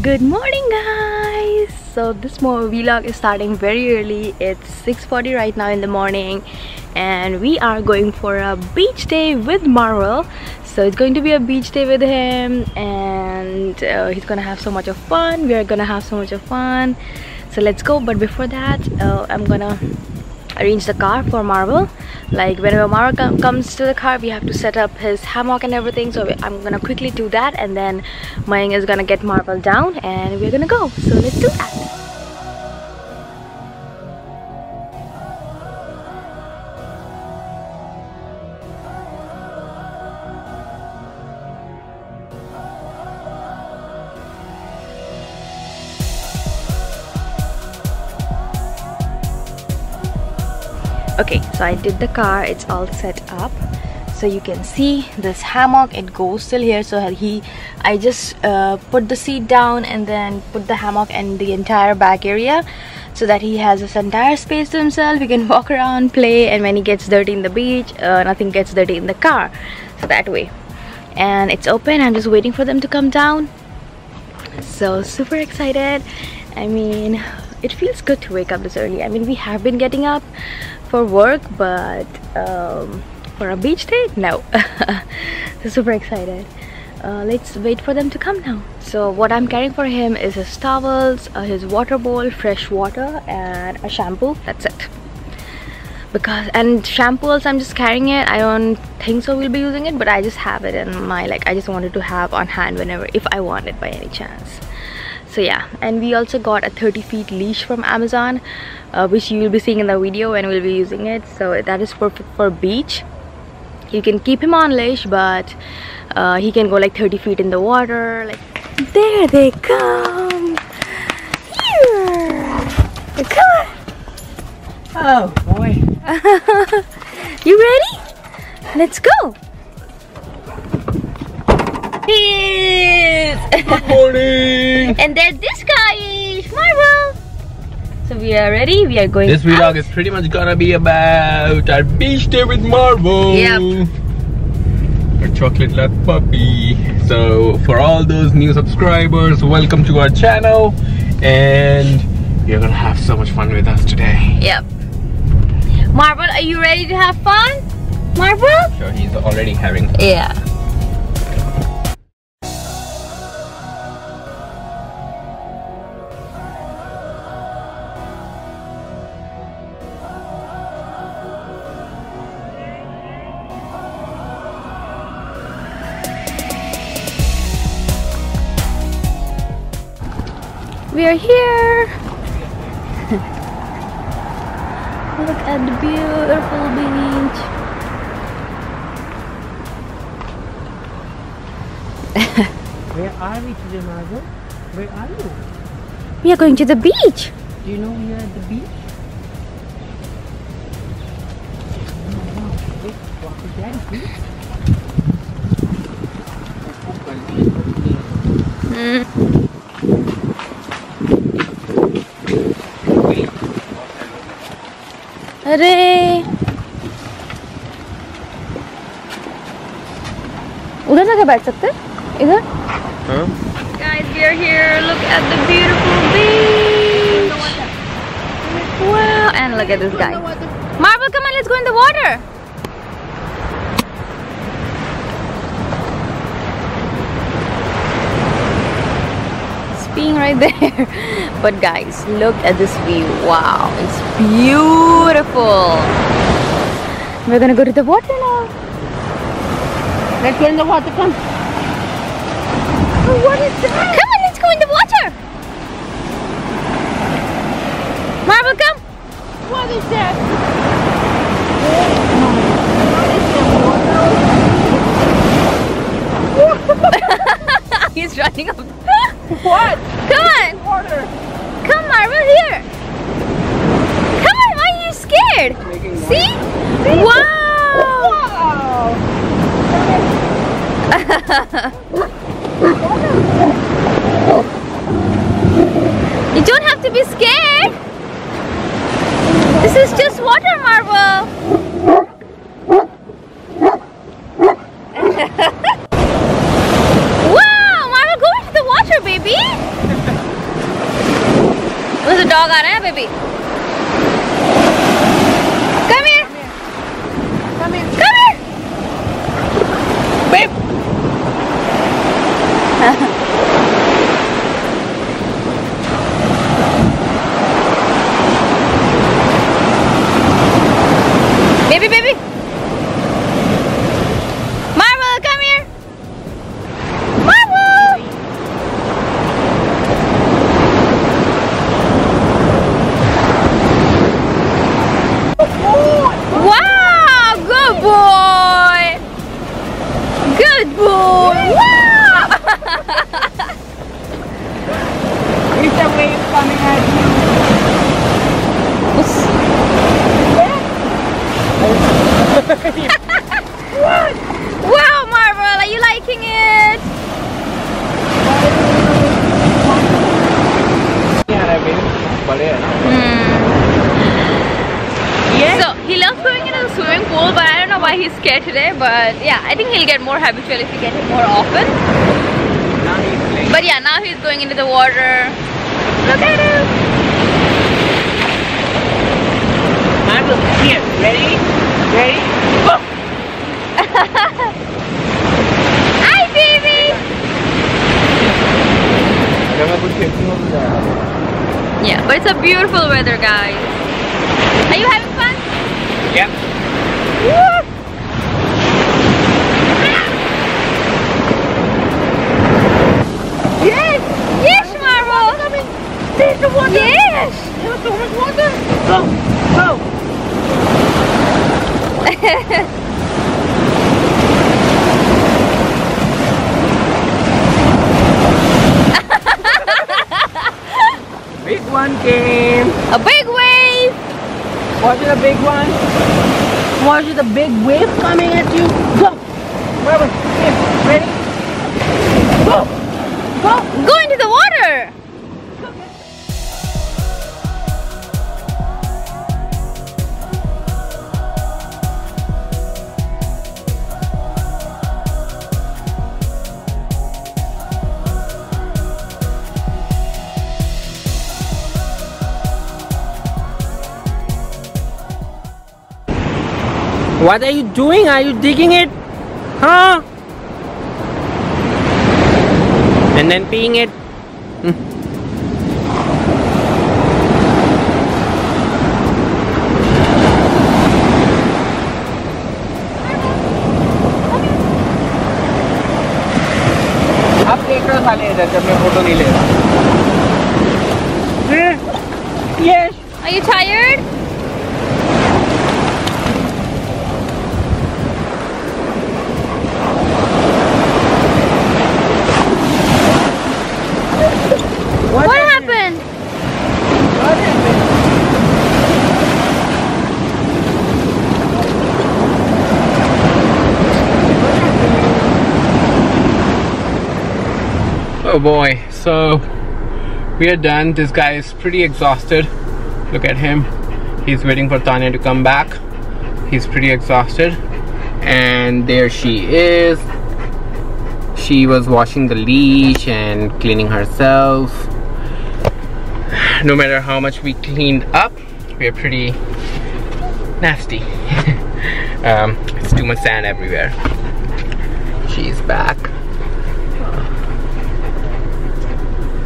Good morning guys. So this vlog is starting very early. It's 6:40 right now in the morning and we are going for a beach day with Marvel. So it's going to be a beach day with him and he's gonna have so much of fun. We are gonna have so much of fun. So let's go. But before that I'm gonna arrange the car for Marvel. Like whenever Marvel comes to the car, we have to set up his hammock and everything. So I'm gonna quickly do that, and then Mayang is gonna get Marvel down and we're gonna go. So let's do that. Okay, so I did the car, it's all set up. So you can see this hammock, it goes till here. So I just put the seat down and then put the hammock and the entire back area so that he has this entire space to himself. He can walk around, play, and when he gets dirty in the beach, nothing gets dirty in the car. So that way. And it's open, I'm just waiting for them to come down. So super excited. I mean, it feels good to wake up this early. I mean, we have been getting up for work, but for a beach day, no. So super excited. Let's wait for them to come now. So what I'm carrying for him is his towels, his water bowl, fresh water, and a shampoo. That's it. And shampoo also, I'm just carrying it. I don't think so we'll be using it, but I just have it in my, I just wanted to have on hand whenever, if I want it by any chance. So yeah, and we also got a 30-feet leash from Amazon, which you will be seeing in the video when we'll be using it. So that is perfect for beach. You can keep him on leash, but he can go like 30 feet in the water. Like, there they come. Here, come on. Oh boy. You ready? Let's go. Good morning. And then this guy is Marvel. So we are ready. We are going. This vlog is pretty much gonna be about our beach day with Marvel. Yep. Our chocolate lap puppy. So for all those new subscribers, welcome to our channel, and you're gonna have so much fun with us today. Yep. Marvel, are you ready to have fun? Marvel? Sure, he's already having fun. Yeah. We are here. Look at the beautiful beach. Where are we today, Marvel? Where are you? We are going to the beach. Do you know we are at the beach? Oh, wow. Wait, walk with Daddy, please. अरे उधर जाके बैठ सकते इधर. Guys, we are here. Look at the beautiful beach. Wow, and look at this guy. Marvel, come on, let's go in the water. Being right there. But guys, look at this view. Wow, it's beautiful. We're gonna go to the water now. Let's go in the water, come. Oh, what is that? Come on, let's go in the water. Marvel, come. What is that? He's running up. What? Come on. Water. Come, Marvel, here. Come on, why are you scared? See? Wow. You don't have to be scared. This is just water, Marvel. Wow, Marvel, go into the water, baby. dog aa raha hai baby. Come here. Come here. Come here. Babe. Baby, baby. Marvel, come here. Marvel. Wow, good boy. Good boy. Wow. Is the wave coming at you? What? Wow, Marvel, are you liking it? Yes. So he loves going into the swimming pool, but I don't know why he's scared today. But yeah, I think he'll get more habitual if we get him more often. Now he's playing. But yeah, now he's going into the water. Look at him. Marvel, here. Ready? Ready? Go! Hi, baby. Yeah, but it's a beautiful weather, guys. Are you having fun? Yep. Woo! Yes! Yes, Marvel. There's the water! Yes. There's so much water! Go! Go! Big one came! A big wave. Was it a big one? Was it a big wave coming at you? Go! Marvel, here, ready? Go! Go! Go into the water. What are you doing? Are you digging it? Huh? And then peeing it? अब देख रहा साले इधर जब मैं photo नहीं ले रहा. Yes. Are you tired? What happened? What happened? Oh boy, so we are done. This guy is pretty exhausted. Look at him. He's waiting for Tanya to come back. He's pretty exhausted. And there she is. She was washing the leash and cleaning herself. No matter how much we cleaned up, we're pretty nasty. It's too much sand everywhere. She's back.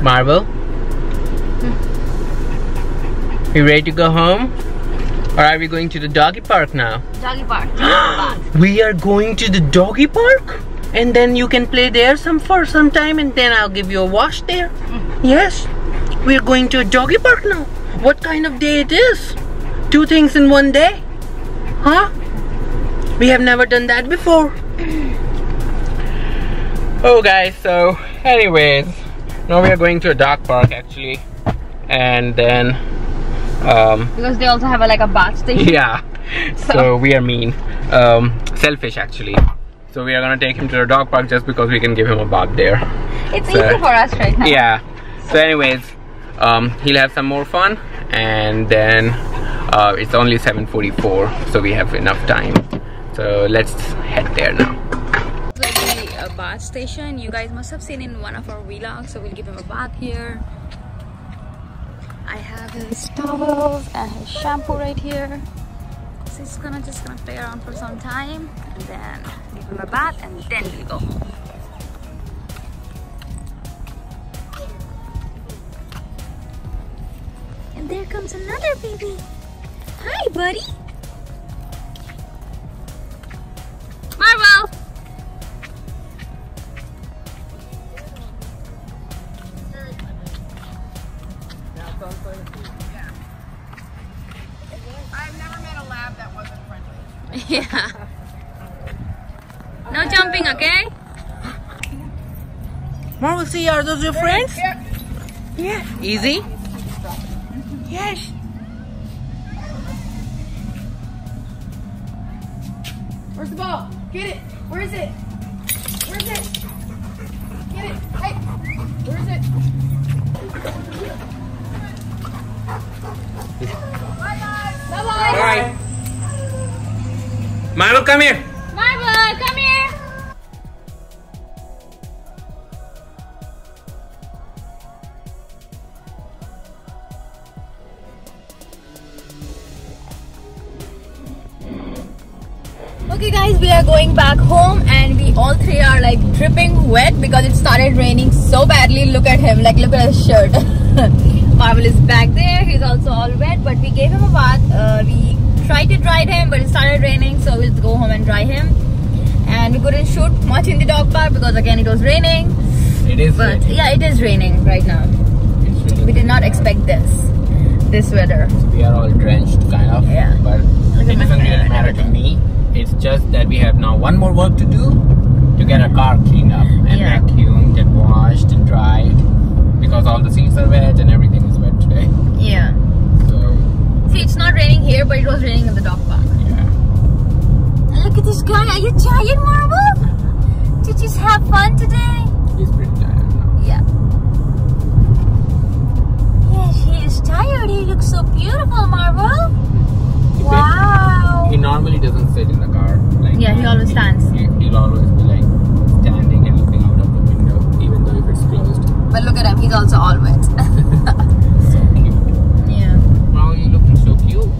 Marvel, you ready to go home? Or are we going to the doggy park now? Doggy park. We are going to the doggy park? And then you can play there for some time, and then I'll give you a wash there. Yes, we're going to a doggy park now. What kind of day it is? 2 things in one day? Huh? We have never done that before. Oh guys, so anyways, now we are going to a dog park actually. And then Because they also have like a bath station. yeah, so we are mean, selfish actually. So we are gonna take him to the dog park just because we can give him a bath there. It's easy for us right now. Yeah. So anyways, he'll have some more fun, and then it's only 7:44, so we have enough time. So let's head there now. Like a bath station, you guys must have seen in one of our vlogs. So we'll give him a bath here. I have his towels and his shampoo right here. So he's just gonna play around for some time and then give him a bath and then he'll go home. And there comes another baby. Hi, buddy. Marvel. I've never met a lab that wasn't friendly. Yeah. No jumping, okay? Marvel, see, are those your friends? Yeah. Yeah. Easy? Yes. Where's the ball? Get it. Where is it? Where is it? Get it. Hey. Where is it? Bye, guys. Bye-bye. Alright. Marvel, come here. Marvel, come here. Okay guys, we are going back home and we all three are like dripping wet because it started raining so badly. Look at him, like look at his shirt. Marvel is back there, he's also all wet, but we gave him a bath. We tried to dry him, but it started raining, so we'll go home and dry him. And we couldn't shoot much in the dog park because again it was raining. It is But raining. yeah, it is raining right now. It's raining. We did not expect this weather. We are all drenched, kind of. Yeah. But Look it at my doesn't hair really and matter to everything. me. It's just that we have now one more work to do to get our car cleaned up and Yeah. vacuumed and washed and dried because all the seats are wet and everything is wet today. Yeah. So See, it's not raining here, but it was raining in the dog park. yeah. And look at this guy. Are you tired, Marvel? Did you have fun today? He's pretty tired now. Yeah. Yes, he is tired. He looks so beautiful, Marvel. Wow. He normally doesn't sit in the car. Like Yeah, he always stands. He'll always be like standing and looking out of the window, even though if it's closed. But look at him. He's also all wet. So cute. Yeah. Wow, you looking so cute.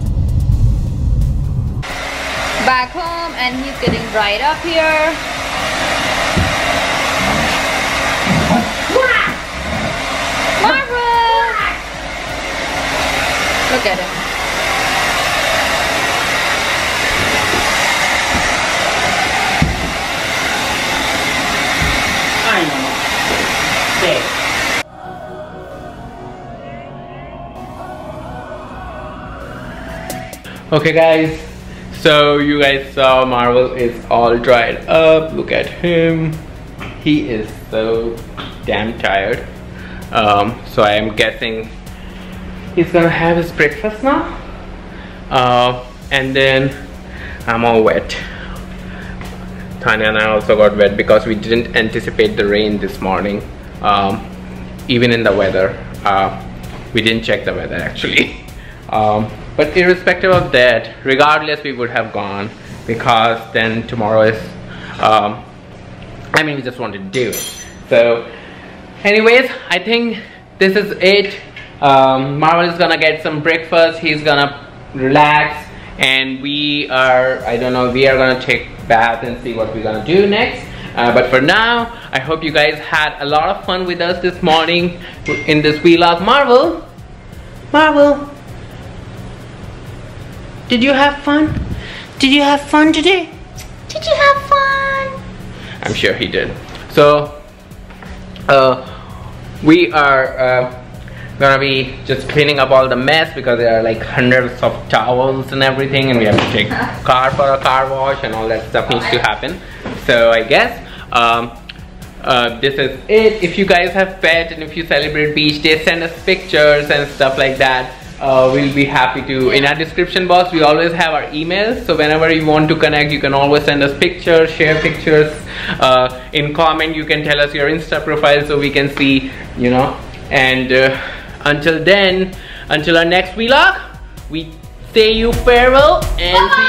Back home, and he's getting dried up here. Marvel! Look at him. I know. Stay. Okay guys, so you guys saw Marvel is all dried up. Look at him. He is so damn tired. So I am guessing he's gonna have his breakfast now. And then I'm all wet. Tanya and I also got wet because we didn't anticipate the rain this morning. Even in the weather, we didn't check the weather actually. But irrespective of that, regardless, we would have gone because then tomorrow is, I mean, we just wanted to do it. So anyways, I think this is it. Marvel is gonna get some breakfast, he's gonna relax, and we are, I don't know, we are gonna take bath and see what we're gonna do next. But for now, I hope you guys had a lot of fun with us this morning in this vlog. Marvel, did you have fun? Did you have fun today? Did you have fun? I'm sure he did. So we are gonna be just cleaning up all the mess because there are like hundreds of towels and everything, and we have to take car for a car wash and all that stuff needs to happen. So I guess this is it. If you guys have pet and if you celebrate beach day, send us pictures and stuff like that. We'll be happy to. In our description box we always have our emails, so whenever you want to connect you can always send us pictures, share pictures. In comment you can tell us your Insta profile so we can see, you know. And until then, until our next vlog, we say you farewell and see